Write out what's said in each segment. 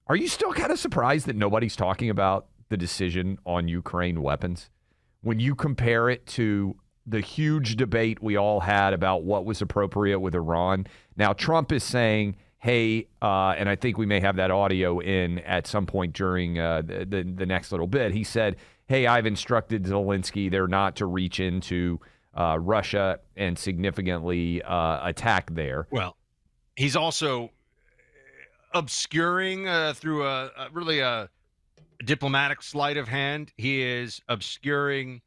Are you still kind of surprised that nobody's talking about the decision on Ukraine weapons? When you compare it to the huge debate we all had about what was appropriate with Iran. Now, Trump is saying, hey, and I think we may have that audio in at some point during the next little bit. He said, hey, I've instructed Zelensky there not to reach into Russia and significantly attack there. Well, he's also obscuring through a diplomatic sleight of hand. He is obscuring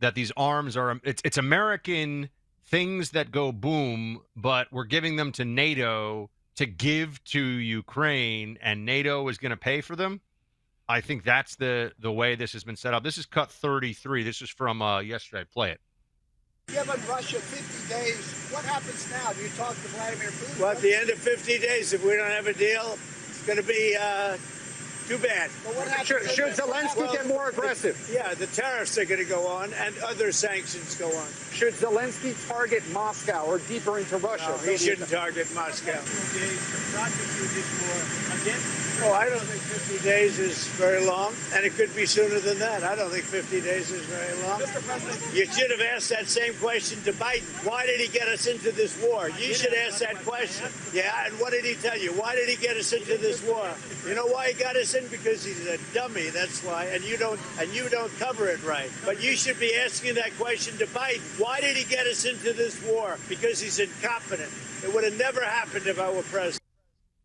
that these arms are it's American things that go boom, but we're giving them to NATO to give to Ukraine, and NATO is going to pay for them. I think that's the way this has been set up. This is cut 33. This is from yesterday. Play it. Given Russia 50 days, what happens now? Do you talk to Vladimir Putin? Well, at the end of 50 days, if we don't have a deal, it's going to be too bad. But what happens Should Zelensky get more aggressive? Yeah, the tariffs are going to go on and other sanctions go on. Should Zelensky target Moscow or deeper into Russia? No, he shouldn't target Moscow. Oh, I don't think 50 days is very long, and it could be sooner than that. I don't think 50 days is very long. Mr. President, You should have asked that same question to Biden. Why did he get us into this war? You should ask that question. Yeah, and what did he tell you? Why did he get us into this war? You know why he got us in? Because he's a dummy. That's why. And you don't cover it right. But you should be asking that question to Biden. Why did he get us into this war? Because he's incompetent. It would have never happened if I were president.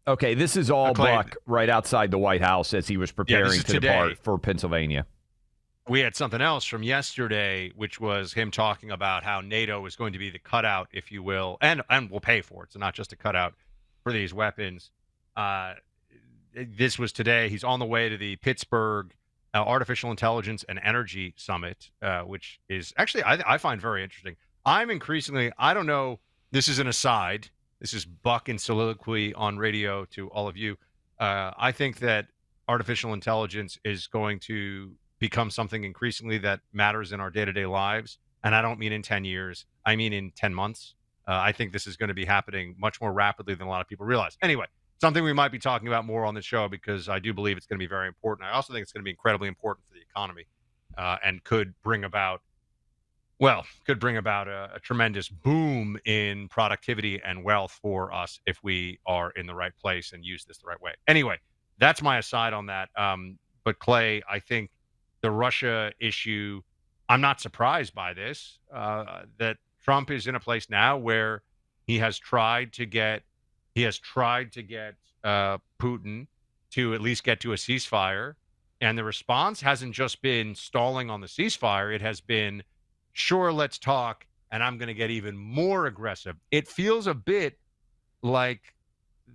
Okay, this is all Buck right outside the White House as he was preparing to depart for Pennsylvania. We had something else from yesterday, which was him talking about how NATO is going to be the cutout, if you will, and we'll pay for it. So not just a cutout for these weapons. This was today. He's on the way to the Pittsburgh Artificial Intelligence and Energy Summit, which is actually, I find very interesting. I'm increasingly, I don't know, this is an aside. This is Buck in soliloquy on radio to all of you. I think that artificial intelligence is going to become something increasingly that matters in our day-to-day lives. And I don't mean in 10 years. I mean in 10 months. I think this is going to be happening much more rapidly than a lot of people realize. Anyway, something we might be talking about more on the show because I do believe it's going to be very important. I also think it's going to be incredibly important for the economy and could bring about a tremendous boom in productivity and wealth for us if we are in the right place and use this the right way. Anyway, that's my aside on that. But Clay, I think the Russia issue, I'm not surprised by this, that Trump is in a place now where he has tried to get Putin to at least get to a ceasefire. And the response hasn't just been stalling on the ceasefire. It has been, sure, let's talk, and I'm going to get even more aggressive. It feels a bit like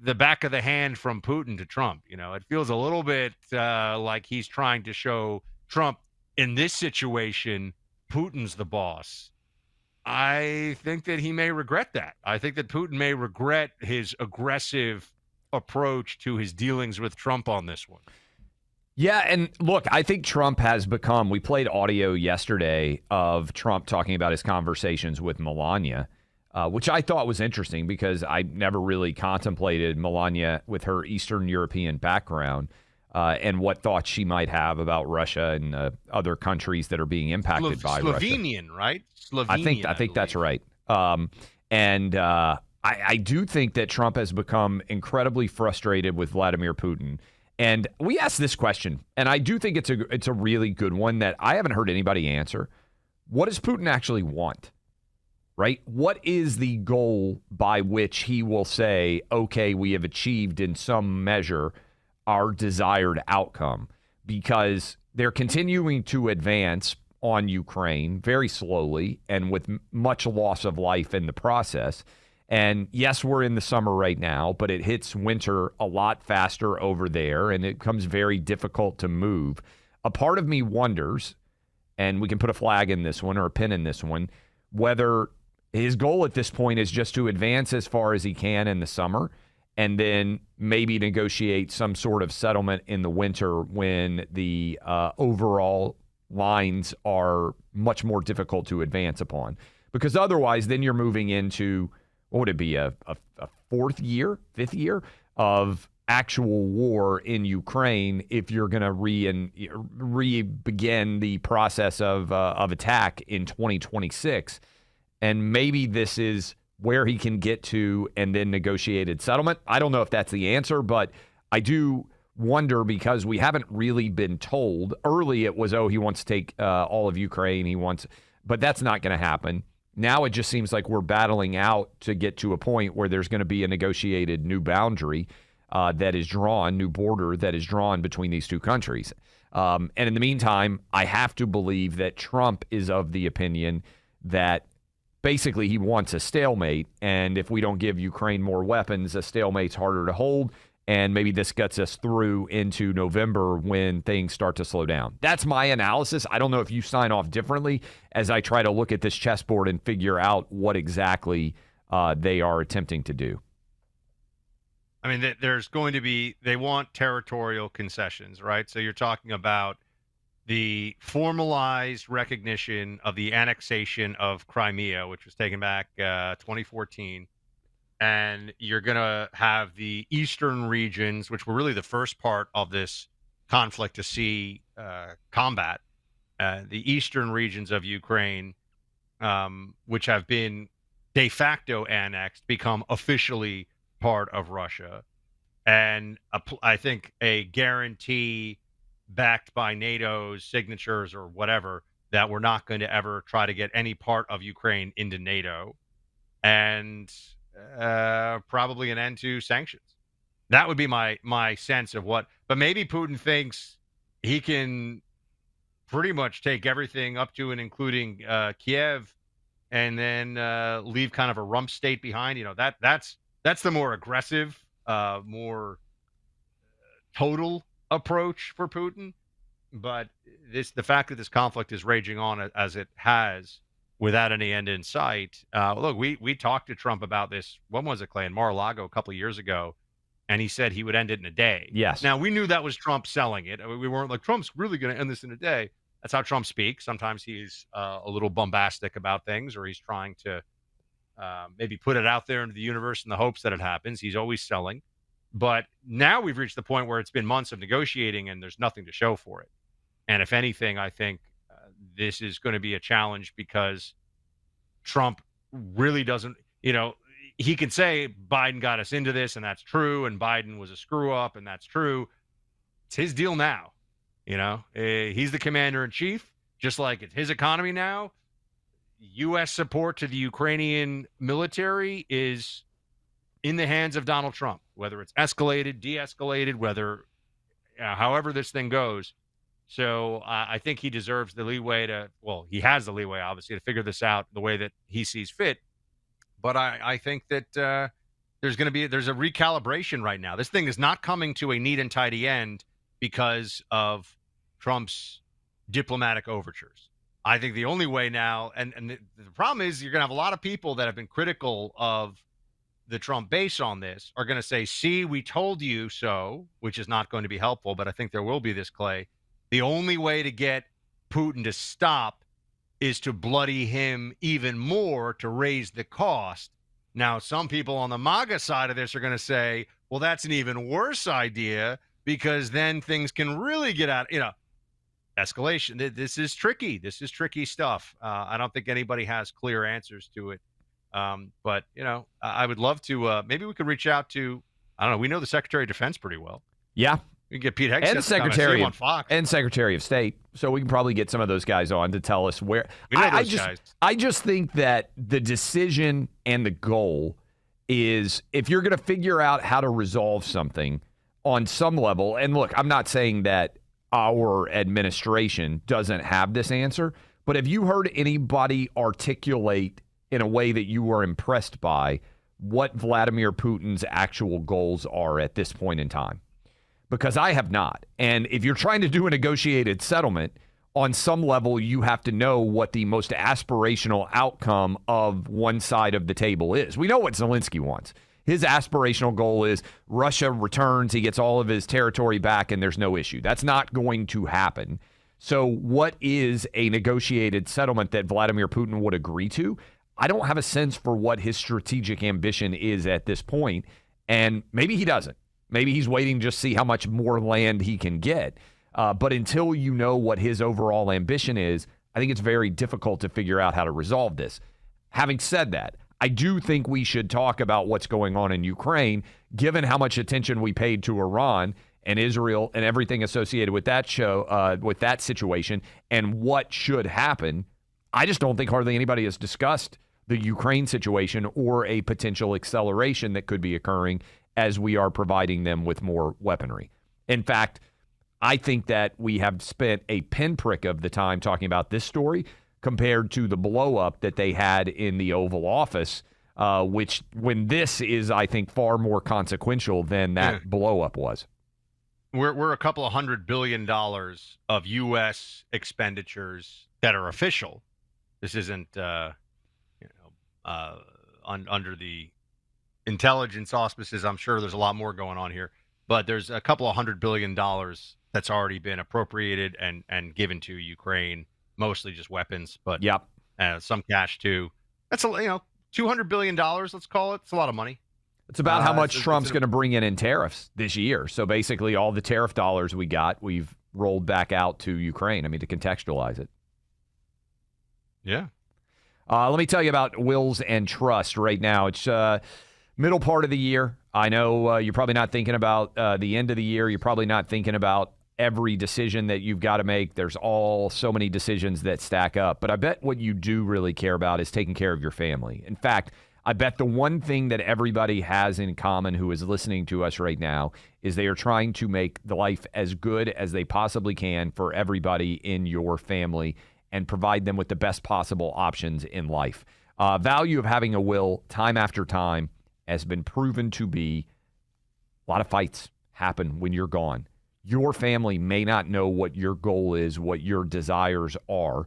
the back of the hand from Putin to Trump. You know, it feels a little bit like he's trying to show Trump, in this situation, Putin's the boss. I think that he may regret that. I think that Putin may regret his aggressive approach to his dealings with Trump on this one. Yeah, and look, I think Trump has become, we played audio yesterday of Trump talking about his conversations with Melania, which I thought was interesting because I never really contemplated Melania with her Eastern European background and what thoughts she might have about Russia and other countries that are being impacted by Russia. Slovenian, right? Slovenian, I think that's right. I do think that Trump has become incredibly frustrated with Vladimir Putin. And we asked this question, and I do think it's a really good one that I haven't heard anybody answer. What does Putin actually want? Right? What is the goal by which he will say, okay, we have achieved in some measure our desired outcome? Because they're continuing to advance on Ukraine very slowly and with much loss of life in the process. And yes, we're in the summer right now, but it hits winter a lot faster over there, and it becomes very difficult to move. A part of me wonders, and we can put a flag in this one or a pin in this one, whether his goal at this point is just to advance as far as he can in the summer and then maybe negotiate some sort of settlement in the winter when the overall lines are much more difficult to advance upon. Because otherwise, then you're moving into, what would it be, a fifth year of actual war in Ukraine if you're going to begin the process of attack in 2026. And maybe this is where he can get to and then negotiated settlement. I don't know if that's the answer, but I do wonder because we haven't really been told. Early it was, he wants to take all of Ukraine. But that's not going to happen. Now it just seems like we're battling out to get to a point where there's going to be a negotiated new boundary that is drawn, new border that is drawn between these two countries. And in the meantime, I have to believe that Trump is of the opinion that basically he wants a stalemate. And if we don't give Ukraine more weapons, a stalemate's harder to hold. And maybe this gets us through into November when things start to slow down. That's my analysis. I don't know if you sign off differently as I try to look at this chessboard and figure out what exactly they are attempting to do. I mean, there's going to be, they want territorial concessions, right? So you're talking about the formalized recognition of the annexation of Crimea, which was taken back 2014. And you're going to have the eastern regions, which were really the first part of this conflict to see combat, the eastern regions of Ukraine, which have been de facto annexed, become officially part of Russia. And I think a guarantee backed by NATO's signatures or whatever that we're not going to ever try to get any part of Ukraine into NATO. And probably an end to sanctions. That would be my sense of what. But maybe Putin thinks he can pretty much take everything up to and including Kiev, and then leave kind of a rump state behind. You know, that's the more aggressive, more total approach for Putin. But the fact that this conflict is raging on as it has, without any end in sight. Look, we talked to Trump about this. When was it, Clay? In Mar-a-Lago a couple of years ago, and he said he would end it in a day. Yes. Now, we knew that was Trump selling it. We weren't like, Trump's really going to end this in a day. That's how Trump speaks. Sometimes he's a little bombastic about things, or he's trying to maybe put it out there into the universe in the hopes that it happens. He's always selling. But now we've reached the point where it's been months of negotiating, and there's nothing to show for it. And if anything, I think this is going to be a challenge because Trump really doesn't, he can say Biden got us into this and that's true, and Biden was a screw up and that's true. It's his deal now. He's the commander in chief, just like it's his economy now. U.S. support to the Ukrainian military is in the hands of Donald Trump, whether it's escalated, de-escalated, however this thing goes. So I think he deserves the leeway he has the leeway, obviously, to figure this out the way that he sees fit. But I think that there's a recalibration right now. This thing is not coming to a neat and tidy end because of Trump's diplomatic overtures. I think the only way now, and the problem is you're going to have a lot of people that have been critical of the Trump base on this are going to say, see, we told you so, which is not going to be helpful. But I think there will be this, Clay. The only way to get Putin to stop is to bloody him even more to raise the cost. Now, some people on the MAGA side of this are going to say, well, that's an even worse idea because then things can really get out, escalation. This is tricky. This is tricky stuff. I don't think anybody has clear answers to it. But, I would love to, maybe we could reach out to, I don't know, we know the Secretary of Defense pretty well. Yeah. We can get Pete Hegseth and Secretary of State, so we can probably get some of those guys on to tell us where. I just think that the decision and the goal is if you're going to figure out how to resolve something on some level. And look, I'm not saying that our administration doesn't have this answer, but have you heard anybody articulate in a way that you were impressed by what Vladimir Putin's actual goals are at this point in time? Because I have not. And if you're trying to do a negotiated settlement, on some level, you have to know what the most aspirational outcome of one side of the table is. We know what Zelensky wants. His aspirational goal is Russia returns, he gets all of his territory back, and there's no issue. That's not going to happen. So what is a negotiated settlement that Vladimir Putin would agree to? I don't have a sense for what his strategic ambition is at this point, and maybe he doesn't. Maybe he's waiting to just see how much more land he can get. But until you know what his overall ambition is, I think it's very difficult to figure out how to resolve this. Having said that, I do think we should talk about what's going on in Ukraine, given how much attention we paid to Iran and Israel and everything associated with that with that situation and what should happen. I just don't think hardly anybody has discussed the Ukraine situation or a potential acceleration that could be occurring as we are providing them with more weaponry. In fact, I think that we have spent a pinprick of the time talking about this story compared to the blow-up that they had in the Oval Office, which when this is, I think, far more consequential than that blow-up was. We're a couple of $100 billion of U.S. expenditures that are official. This isn't, under the intelligence auspices. I'm sure there's a lot more going on here, but there's a couple of $100 billion that's already been appropriated and given to Ukraine, mostly just weapons, but some cash too. That's $200 billion. Let's call it. It's a lot of money. It's about how much Trump's going to bring in tariffs this year. So basically, all the tariff dollars we got, we've rolled back out to Ukraine. I mean, to contextualize it. Yeah. Let me tell you about wills and trust right now. It's middle part of the year. I know you're probably not thinking about the end of the year. You're probably not thinking about every decision that you've got to make. There's so many decisions that stack up. But I bet what you do really care about is taking care of your family. In fact, I bet the one thing that everybody has in common who is listening to us right now is they are trying to make the life as good as they possibly can for everybody in your family and provide them with the best possible options in life. Value of having a will, time after time, has been proven to be a lot of fights happen when you're gone. Your family may not know what your goal is, what your desires are.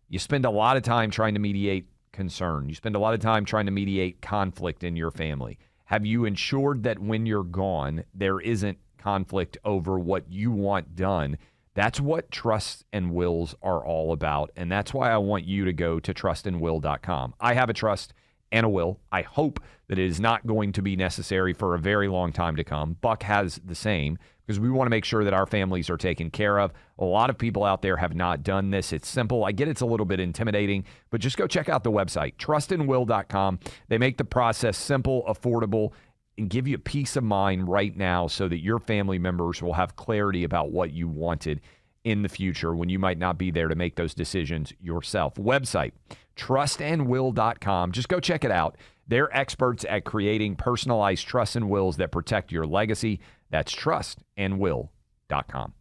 You spend a lot of time trying to mediate concern. You spend a lot of time trying to mediate conflict in your family. Have you ensured that when you're gone, there isn't conflict over what you want done? That's what trusts and wills are all about, and that's why I want you to go to trustandwill.com. I have a trust and a will. I hope that it is not going to be necessary for a very long time to come. Buck has the same, because we want to make sure that our families are taken care of. A lot of people out there have not done this. It's simple. I get it's a little bit intimidating, but just go check out the website, trustandwill.com. They make the process simple, affordable, and give you peace of mind right now so that your family members will have clarity about what you wanted in the future when you might not be there to make those decisions yourself. Website, trustandwill.com. Just go check it out. They're experts at creating personalized trusts and wills that protect your legacy. That's trustandwill.com.